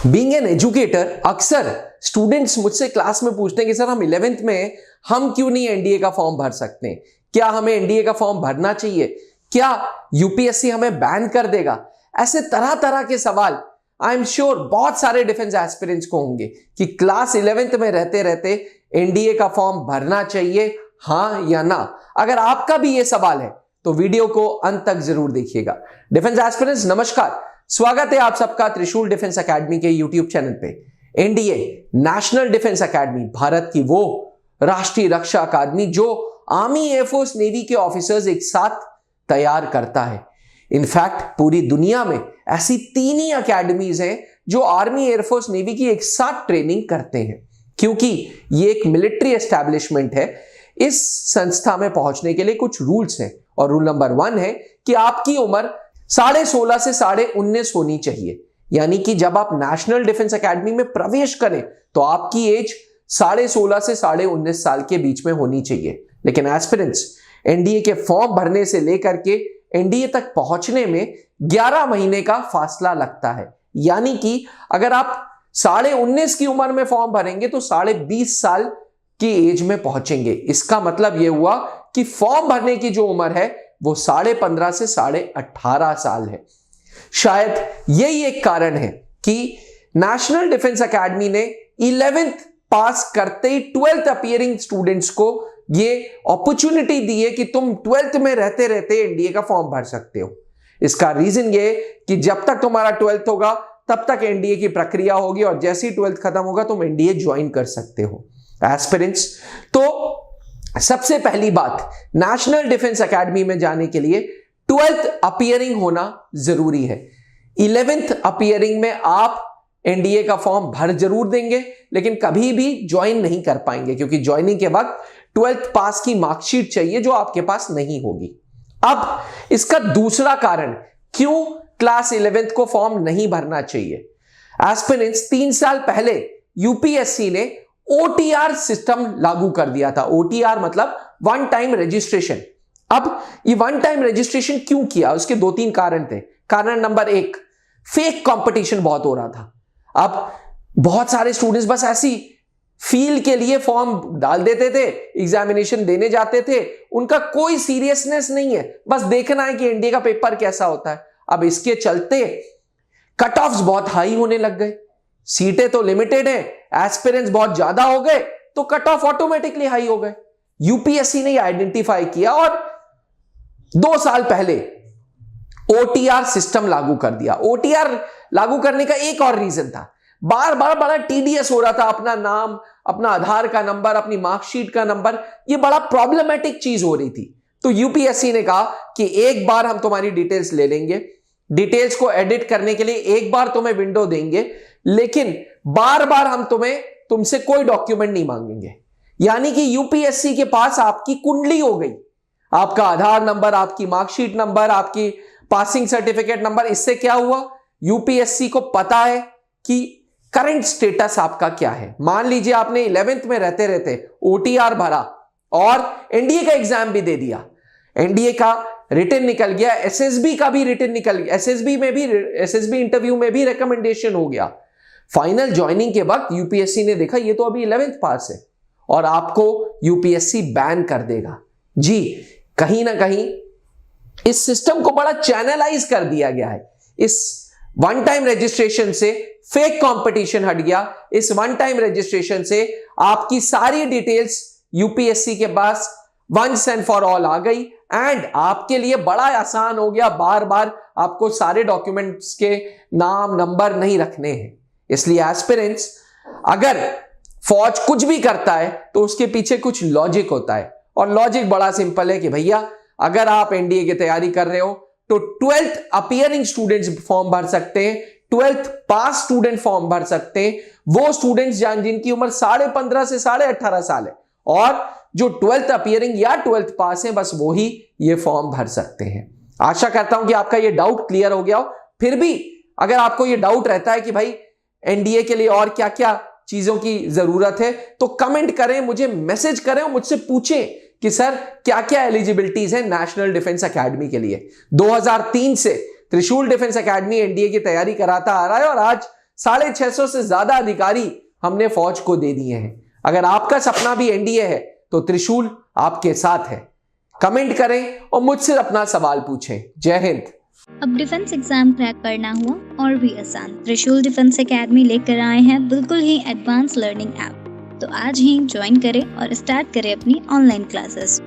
Being an educator, अक्सर students मुझसे class में पूछते हैं कि सर हम 11th में हम क्यों नहीं एनडीए का फॉर्म भर सकते हैं? क्या हमें एनडीए का फॉर्म भरना चाहिए? क्या यूपीएससी हमें बैन कर देगा? ऐसे तरह तरह के सवाल आई एम श्योर बहुत सारे डिफेंस एस्पिरेंट्स को होंगे कि क्लास 11th में रहते रहते एनडीए का फॉर्म भरना चाहिए, हां या ना। अगर आपका भी यह सवाल है तो वीडियो को अंत तक जरूर देखिएगा। डिफेंस एस्पिरेंट्स नमस्कार, स्वागत है आप सबका त्रिशूल डिफेंस एकेडमी के यूट्यूब चैनल पे। NDA national defence academy Bharat की वो राष्ट्रीय रक्षा अकादमी जो आर्मी, एयरफोर्स, नेवी के ऑफिसर्स एक साथ तैयार करता है। इनफैक्ट पूरी दुनिया में ऐसी 3 ही अकेडमीज हैं जो आर्मी, एयरफोर्स, नेवी की एक साथ ट्रेनिंग करते हैं, क्योंकि ये एक मिलिट्री एस्टैब्लिशमेंट है। इस संस्था में पहुंचने के लिए कुछ रूल्स हैं और रूल नंबर 1 है कि आपकी उम्र 16.5 से 19.5 होनी चाहिए। यानी कि जब आप नेशनल डिफेंस एकेडमी में प्रवेश करें तो आपकी एज 16.5 से 19.5 साल के बीच में होनी चाहिए। लेकिन एस्पिरेंट्स, एनडीए के फॉर्म भरने से लेकर के एनडीए तक पहुंचने में 11 महीने का फासला लगता है। यानी कि अगर आप 19.5 की उम्र में फॉर्म भरेंगे तो 20.5 साल की एज में पहुंचेंगे। इसका मतलब यह हुआ कि फॉर्म भरने की जो उम्र है वो 15.5 से 18.5 साल है। शायद यही एक कारण है कि नेशनल डिफेंस एकेडमी ने 11th पास करते ही 12th अपीयरिंग स्टूडेंट्स को ये अपॉर्चुनिटी दी है कि तुम 12th में रहते रहते एनडीए का फॉर्म भर सकते हो। इसका रीजन ये कि जब तक तुम्हारा 12th होगा तब तक एनडीए की प्रक्रिया होगी और जैसे ही 12th खत्म होगा तुम एनडीए ज्वाइन कर सकते हो। एस्पिरेंट्स, तो सबसे पहली बात, नेशनल डिफेंस एकेडमी में जाने के लिए 12th अपीयरिंग होना जरूरी है। 11th अपीयरिंग में आप एनडीए का फॉर्म भर जरूर देंगे लेकिन कभी भी ज्वाइन नहीं कर पाएंगे, क्योंकि ज्वाइनिंग के वक्त 12th पास की मार्कशीट चाहिए जो आपके पास नहीं होगी। अब इसका दूसरा कारण क्यों क्लास 11th को फॉर्म नहीं भरना चाहिए। एस्पिरेंट्स, 3 साल पहले यूपीएससी ने ओटीआर सिस्टम लागू कर दिया था। ओटीआर मतलब वन टाइम रजिस्ट्रेशन। अब ये वन टाइम रजिस्ट्रेशन क्यों किया, उसके 2-3 कारण थे। कारण नंबर 1, फेक कंपटीशन बहुत हो रहा था। अब बहुत सारे स्टूडेंट्स बस ऐसी फील के लिए फॉर्म डाल देते थे, एग्जामिनेशन देने जाते थे, उनका कोई सीरियसनेस नहीं है, बस देखना है कि एनडीए का पेपर कैसा होता है। अब इसके चलते कट ऑफ्स बहुत हाई होने लग गए। सीटें तो लिमिटेड है, एस्पिरेंट्स बहुत ज्यादा हो गए तो कट ऑफ ऑटोमेटिकली हाई हो गए। यूपीएससी ने आइडेंटिफाई किया और 2 साल पहले ओटीआर सिस्टम लागू कर दिया। ओटीआर लागू करने का एक और रीजन था, बार बार बड़ा टीडीएस हो रहा था। अपना नाम, अपना आधार का नंबर, अपनी मार्कशीट का नंबर, ये बड़ा प्रॉब्लमेटिक चीज हो रही थी। तो यूपीएससी ने कहा कि एक बार हम तुम्हारी डिटेल्स ले लेंगे, डिटेल्स को एडिट करने के लिए एक बार तुम्हें विंडो देंगे, लेकिन बार बार हम तुमसे कोई डॉक्यूमेंट नहीं मांगेंगे। यानी कि यूपीएससी के पास आपकी कुंडली हो गई, आपका आधार नंबर, आपकी मार्कशीट नंबर, आपकी पासिंग सर्टिफिकेट नंबर। इससे क्या हुआ, यूपीएससी को पता है कि करंट स्टेटस आपका क्या है। मान लीजिए आपने 11th में रहते रहते ओटीआर भरा और एनडीए का एग्जाम भी दे दिया, एनडीए का रिटन निकल गया, एसएसबी का भी रिटन निकल गया, एसएसबी इंटरव्यू में भी रिकमेंडेशन हो गया। फाइनल ज्वाइनिंग के वक्त यूपीएससी ने देखा ये तो अभी 11th पास है और आपको यूपीएससी बैन कर देगा। जी, कहीं ना कहीं इस सिस्टम को बड़ा चैनलाइज कर दिया गया है। इस वन टाइम रजिस्ट्रेशन से फेक कंपटीशन हट गया। इस वन टाइम रजिस्ट्रेशन से आपकी सारी डिटेल्स यूपीएससी के पास वंस एंड फॉर ऑल आ गई एंड आपके लिए बड़ा आसान हो गया। बार बार आपको सारे डॉक्यूमेंट्स के नाम, नंबर नहीं रखने हैं। इसलिए एस्पिरेंट्स, अगर फौज कुछ भी करता है तो उसके पीछे कुछ लॉजिक होता है और लॉजिक बड़ा सिंपल है कि भैया अगर आप एनडीए की तैयारी कर रहे हो तो 12th अपीयरिंग स्टूडेंट्स फॉर्म भर सकते हैं, 12th पास स्टूडेंट फॉर्म भर सकते हैं, वो स्टूडेंट्स जिनकी उम्र 15.5 से 18.5 साल है, और जो 12th अपीयरिंग या 12th पास है बस वो ही ये फॉर्म भर सकते हैं। आशा करता हूं कि आपका ये डाउट क्लियर हो गया हो। फिर भी अगर आपको ये डाउट रहता है कि भाई एनडीए के लिए और क्या क्या चीजों की जरूरत है तो कमेंट करें, मुझे मैसेज करें और मुझसे पूछें कि सर क्या क्या एलिजिबिलिटीज है नेशनल डिफेंस एकेडमी के लिए। 2003 से त्रिशूल डिफेंस एकेडमी एनडीए की तैयारी कराता आ रहा है और आज 650 से ज्यादा अधिकारी हमने फौज को दे दिए हैं। अगर आपका सपना भी एनडीए है तो त्रिशूल आपके साथ है। कमेंट करें और मुझसे अपना सवाल पूछें। जय हिंद। अब डिफेंस एग्जाम क्रैक करना हुआ और भी आसान, त्रिशूल डिफेंस एकेडमी लेकर आए हैं बिल्कुल ही एडवांस लर्निंग ऐप। तो आज ही ज्वाइन करें और स्टार्ट करें अपनी ऑनलाइन क्लासेस।